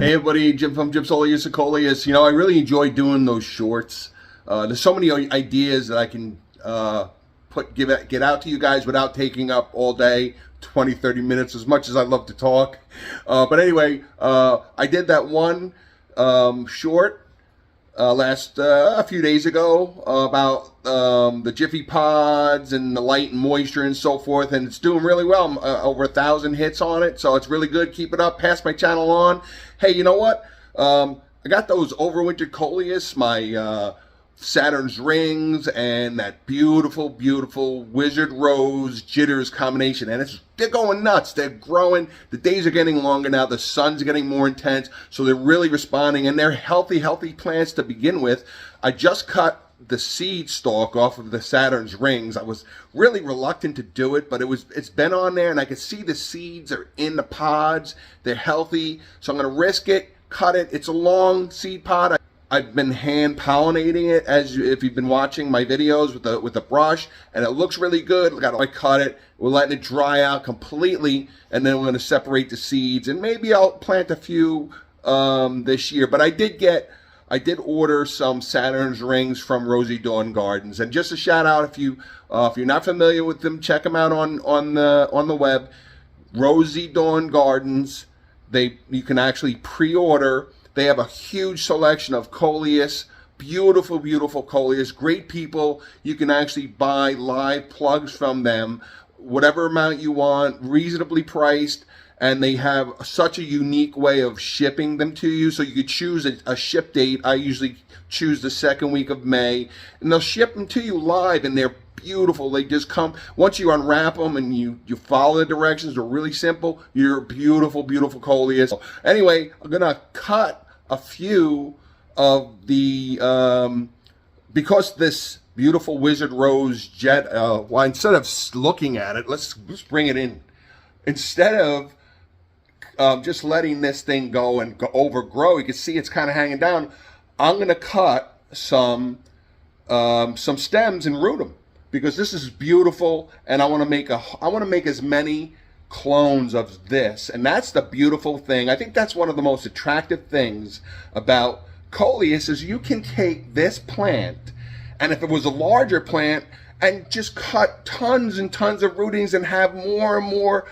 Hey everybody, Jim from Overwintered Coleus. You know, I really enjoy doing those shorts. There's so many ideas that I can get out to you guys without taking up all day, 20, 30 minutes, as much as I love to talk. But anyway, I did that one short a few days ago about the Jiffy Pods and the light and moisture and so forth, and it's doing really well. I'm, over 1,000 hits on it, so it's really good. Keep it up. Pass my channel on. Hey, you know what? I got those Overwintered Coleus, my Saturn's rings, and that beautiful, beautiful Wizard Rose Jitters combination, and they're going nuts. They're growing. The days are getting longer now. The sun's getting more intense, so they're really responding, and they're healthy, healthy plants to begin with. I just cut the seed stalk off of the Saturn's rings. I was really reluctant to do it, but it's been on there, and I can see the seeds are in the pods. They're healthy, so I'm going to risk it, cut it. It's a long seed pod. I've been hand pollinating it, if you've been watching my videos with a brush, and it looks really good. I cut it. We're letting it dry out completely, and then we're going to separate the seeds, and maybe I'll plant a few this year. But I did order some Saturn's rings from Rosie Dawn Gardens, and just a shout out, if you're not familiar with them, check them out on the web. Rosie Dawn Gardens. You can actually pre-order. They have a huge selection of Coleus, beautiful, beautiful Coleus, great people. You can actually buy live plugs from them, whatever amount you want, reasonably priced, and they have such a unique way of shipping them to you. So you could choose a ship date. I usually choose the second week of May, and they'll ship them to you live, and they're beautiful. They just come, once you unwrap them and you follow the directions, they're really simple. You're beautiful, beautiful Coleus. Anyway, I'm gonna cut a few of the, because this beautiful Wizard Rose Jet, well, instead of looking at it, let's bring it in. Instead of just letting this thing go and overgrow, you can see it's kind of hanging down. I'm going to cut some stems and root them, because this is beautiful, and I want to make as many clones of this, and that's the beautiful thing. I think that's one of the most attractive things about Coleus, is you can take this plant, and if it was a larger plant, and just cut tons and tons of rootings and have more and more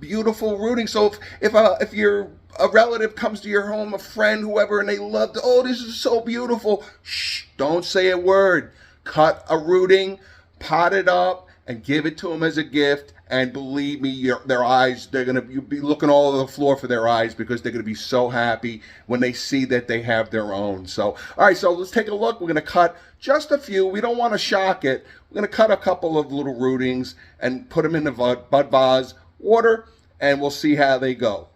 beautiful rootings. So if a relative comes to your home, a friend, whoever, and they love, oh, this is so beautiful, shh, don't say a word. Cut a rooting, pot it up, and give it to them as a gift. And believe me, their eyes, you'll be looking all over the floor for their eyes, because they're going to be so happy when they see that they have their own. So, all right, so let's take a look. We're going to cut just a few. We don't want to shock it. We're going to cut a couple of little rootings and put them in the bud vase, water, and we'll see how they go.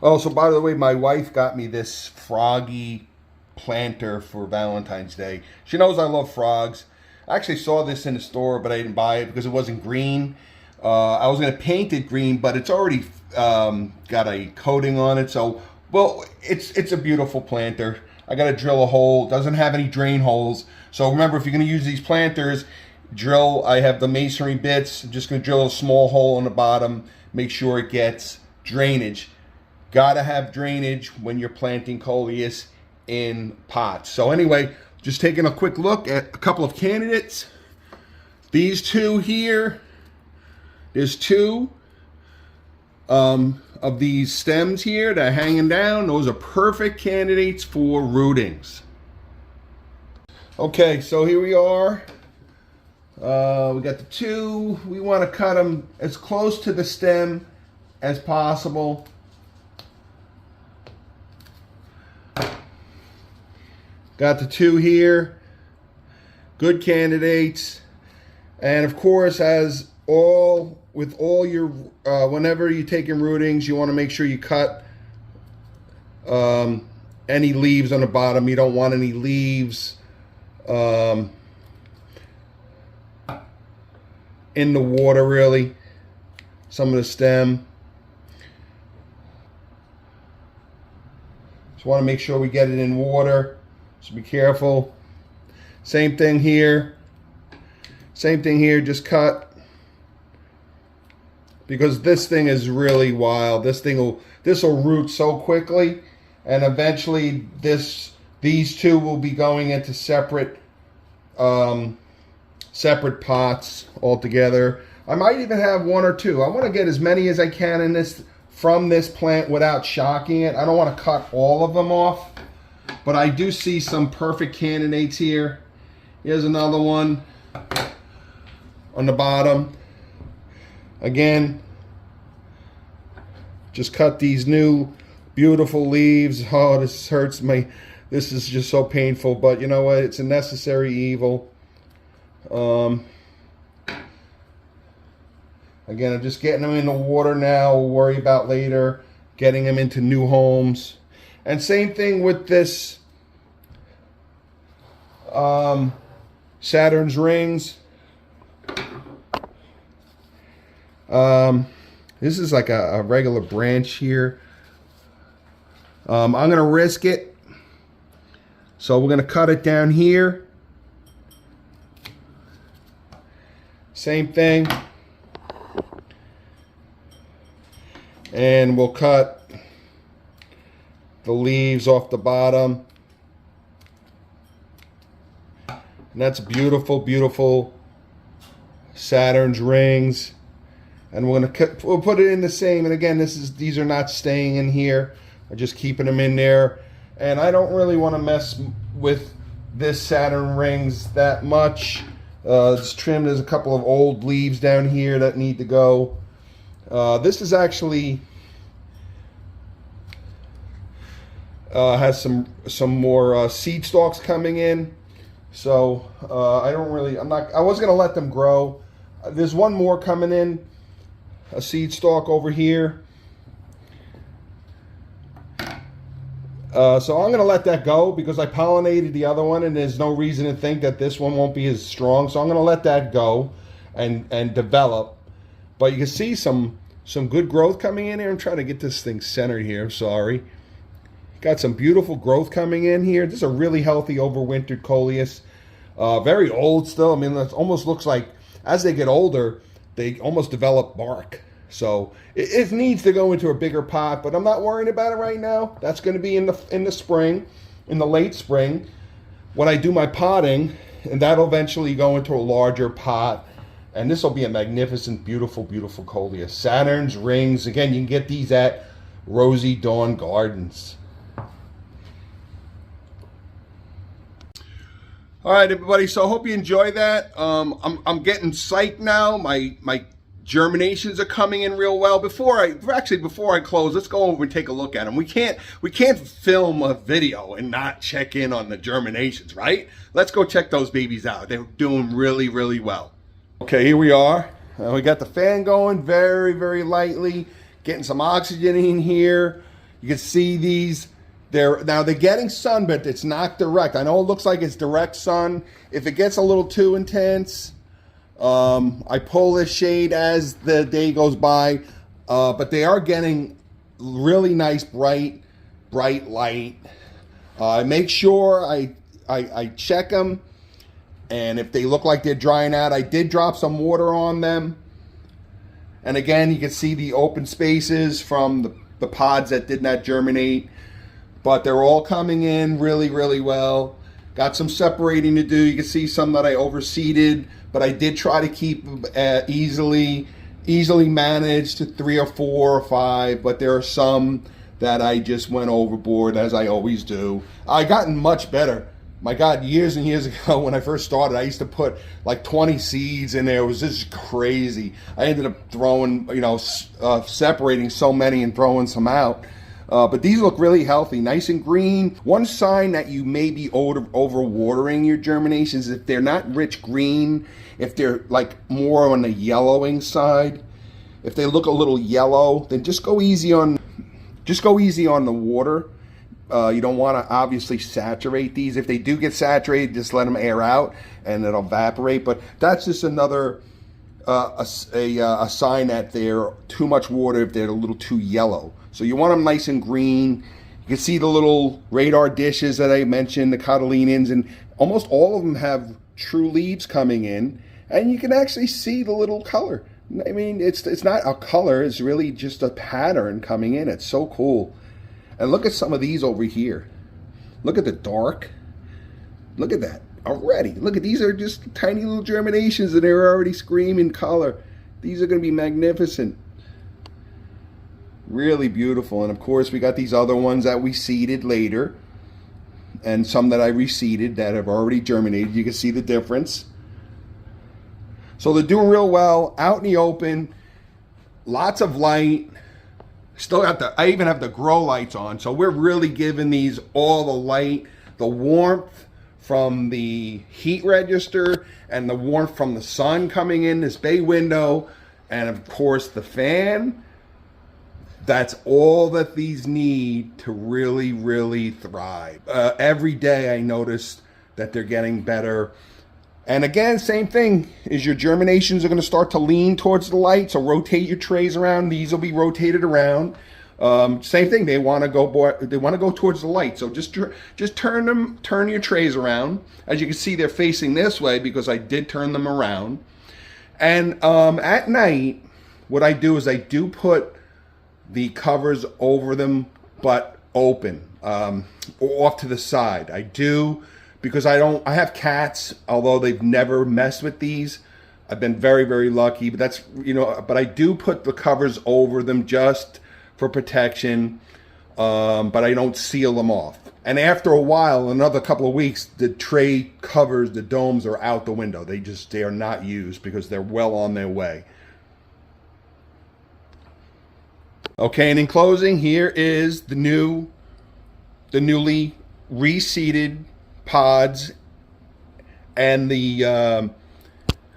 Oh, so by the way, my wife got me this froggy planter for Valentine's Day. She knows I love frogs. I actually saw this in the store, but I didn't buy it because it wasn't green. I was going to paint it green, but it's already got a coating on it. So, well, it's a beautiful planter. I got to drill a hole. It doesn't have any drain holes. So remember, if you're going to use these planters, I have the masonry bits. I'm just going to drill a small hole in the bottom. Make sure it gets drainage. Got to have drainage when you're planting Coleus in pots. So anyway, just taking a quick look at a couple of candidates. These two here. There's two of these stems here that are hanging down. Those are perfect candidates for rootings. Okay, so here we are. We got the two. We want to cut them as close to the stem as possible. Got the two here. Good candidates. And of course, with all your, whenever you're taking rootings, you want to make sure you cut any leaves on the bottom. You don't want any leaves in the water, really. Some of the stem. Just want to make sure we get it in water, so be careful. Same thing here. Same thing here, just cut because this thing is really wild. This will root so quickly, and eventually these two will be going into separate separate pots altogether. I might even have one or two. I want to get as many as I can in this from this plant without shocking it. I don't want to cut all of them off, but I do see some perfect candidates here. Here's another one on the bottom. Again, just cut these new beautiful leaves. Oh, this hurts me. This is just so painful, but you know what? It's a necessary evil. Again, I'm just getting them in the water now. We'll worry about later getting them into new homes. And same thing with this Saturn's rings. This is like a regular branch here. I'm going to risk it. So we're going to cut it down here. Same thing. And we'll cut the leaves off the bottom. And that's beautiful, beautiful Saturn's rings. And we'll put it in the same. And again, these are not staying in here. I'm just keeping them in there. And I don't really want to mess with this Saturn rings that much. It's trimmed. There's a couple of old leaves down here that need to go. This is actually has some more seed stalks coming in. So I was gonna let them grow. There's one more coming in, a seed stalk over here. So I'm gonna let that go because I pollinated the other one, and there's no reason to think that this one won't be as strong. So I'm gonna let that go and develop. But you can see some good growth coming in here. I'm trying to get this thing centered here. Sorry. Got some beautiful growth coming in here. This is a really healthy Overwintered Coleus. Very old still. I mean, it almost looks like as they get older, they almost develop bark. So it needs to go into a bigger pot, but I'm not worrying about it right now. That's going to be in the spring, in the late spring, when I do my potting, and that'll eventually go into a larger pot. And this will be a magnificent, beautiful, beautiful Coleus. Saturn's rings. Again, you can get these at Rosy Dawn Gardens. All right, everybody. So I hope you enjoy that. I'm getting psyched now. My germinations are coming in real well. Before I close, let's go over and take a look at them. We can't film a video and not check in on the germinations, right? Let's go check those babies out. They're doing really, really well. Okay, here we are. We got the fan going very, very lightly, getting some oxygen in here. You can see these. They're getting sun, but it's not direct. I know it looks like it's direct sun. If it gets a little too intense, I pull this shade as the day goes by. But they are getting really nice, bright light. Make sure I check them. And if they look like they're drying out, I did drop some water on them. And again, you can see the open spaces from the pods that did not germinate. But they're all coming in really, really well. Got some separating to do. You can see some that I overseeded, but I did try to keep easily managed to 3 or 4 or 5. But there are some that I just went overboard, as I always do. I gotten much better. My God, years and years ago when I first started, I used to put like 20 seeds in there. It was just crazy. I ended up throwing, separating so many and throwing some out. But these look really healthy, nice and green. One sign that you may be overwatering your germinations, if they're not rich green, if they're like more on the yellowing side, if they look a little yellow, then just go easy on the water. You don't want to obviously saturate these. If they do get saturated, just let them air out and it'll evaporate. But that's just another a sign that they're too much water if they're a little too yellow. So you want them nice and green. You can see the little radar dishes that I mentioned, the cotyledons, and almost all of them have true leaves coming in. And you can actually see the little color. I mean, it's not a color, it's really just a pattern coming in. It's so cool. And look at some of these over here. Look at the dark. Look at that already. Look at these are just tiny little germinations and they're already screaming color. These are going to be magnificent. Really beautiful. And of course we got these other ones that we seeded later. And some that I reseeded that have already germinated. You can see the difference. So they're doing real well, out in the open, lots of light. Still got I even have the grow lights on. So we're really giving these all the light, the warmth from the heat register and the warmth from the sun coming in this bay window. And of course the fan. That's all that these need to really, really thrive. Every day I notice that they're getting better. And again, same thing, is your germinations are going to start to lean towards the light. So rotate your trays around. These will be rotated around. Same thing. They want to go towards the light. So just turn your trays around. As you can see, they're facing this way because I did turn them around. And at night, what I do is I do put the covers over them, but open, or off to the side. I do. Because I have cats, although they've never messed with these. I've been very, very lucky, but that's, but I do put the covers over them just for protection, but I don't seal them off. And after a while, another couple of weeks, the tray covers, the domes are out the window. They are not used because they're well on their way. Okay, and in closing, here is the newly reseeded pods and the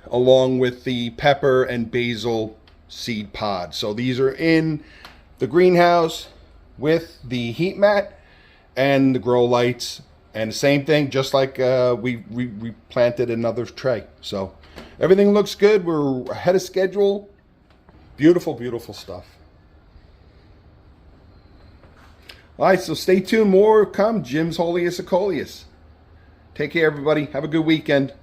along with the pepper and basil seed pods. So these are in the greenhouse with the heat mat and the grow lights, and the same thing, just like we planted another tray. So everything looks good. We're ahead of schedule. Beautiful, beautiful stuff. All right, so stay tuned. More come. Jim's Holiest of Coleus. Take care, everybody. Have a good weekend.